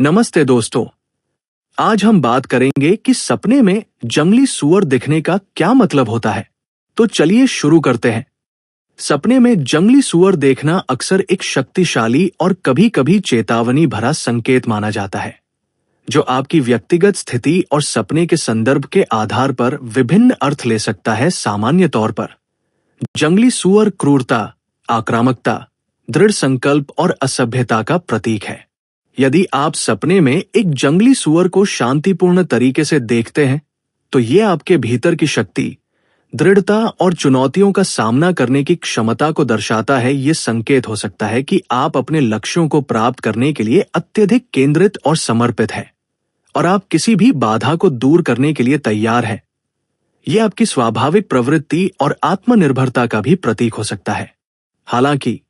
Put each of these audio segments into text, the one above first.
नमस्ते दोस्तों। आज हम बात करेंगे कि सपने में जंगली सूअर दिखने का क्या मतलब होता है। तो चलिए शुरू करते हैं। सपने में जंगली सूअर देखना अक्सर एक शक्तिशाली और कभी-कभी चेतावनी भरा संकेत माना जाता है, जो आपकी व्यक्तिगत स्थिति और सपने के संदर्भ के आधार पर विभिन्न अर्थ ले सकता है। सामान्य तौर पर जंगली सूअर क्रूरता, आक्रामकता, दृढ़ संकल्प और असभ्यता का प्रतीक है। यदि आप सपने में एक जंगली सूअर को शांतिपूर्ण तरीके से देखते हैं, तो ये आपके भीतर की शक्ति, दृढ़ता और चुनौतियों का सामना करने की क्षमता को दर्शाता है। ये संकेत हो सकता है कि आप अपने लक्ष्यों को प्राप्त करने के लिए अत्यधिक केंद्रित और समर्पित हैं, और आप किसी भी बाधा को दूर करने के लिए तैयार हैं। ये आपकी स्वाभाविक प्रवृत्ति और आत्मनिर्भरता का भी प्रतीक हो सकता है। हालांकि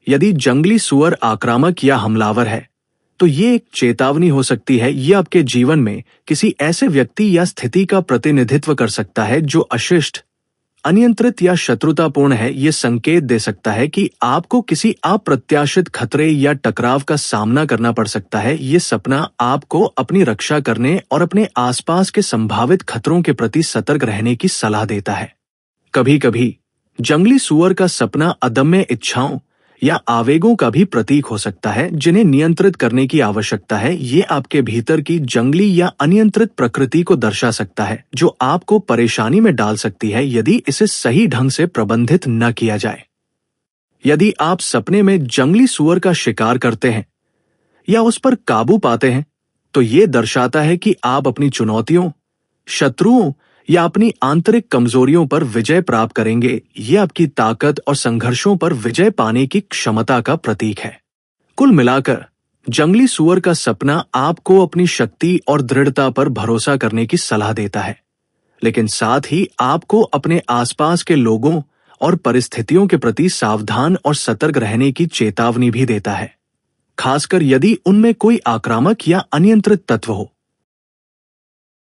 यदि जंगली सूअर आक्रामक या हमलावर है, तो ये एक चेतावनी हो सकती है। ये आपके जीवन में किसी ऐसे व्यक्ति या स्थिति का प्रतिनिधित्व कर सकता है जो अशिष्ट, अनियंत्रित या शत्रुतापूर्ण है। ये संकेत दे सकता है कि आपको किसी अप्रत्याशित खतरे या टकराव का सामना करना पड़ सकता है। ये सपना आपको अपनी रक्षा करने और अपने आसपास के संभावित खतरों के प्रति सतर्क रहने की सलाह देता है। कभी-कभी जंगली सूअर का सपना अदम्य इच्छाओं या आवेगों का भी प्रतीक हो सकता है, जिन्हें नियंत्रित करने की आवश्यकता है। ये आपके भीतर की जंगली या अनियंत्रित प्रकृति को दर्शा सकता है, जो आपको परेशानी में डाल सकती है यदि इसे सही ढंग से प्रबंधित न किया जाए। यदि आप सपने में जंगली सूअर का शिकार करते हैं या उस पर काबू पाते हैं, तो ये दर्शाता है कि आप अपनी चुनौतियों, शत्रुओं या अपनी आंतरिक कमजोरियों पर विजय प्राप्त करेंगे। ये आपकी ताकत और संघर्षों पर विजय पाने की क्षमता का प्रतीक है। कुल मिलाकर जंगली सूअर का सपना आपको अपनी शक्ति और दृढ़ता पर भरोसा करने की सलाह देता है, लेकिन साथ ही आपको अपने आसपास के लोगों और परिस्थितियों के प्रति सावधान और सतर्क रहने की चेतावनी भी देता है, खासकर यदि उनमें कोई आक्रामक या अनियंत्रित तत्व हो।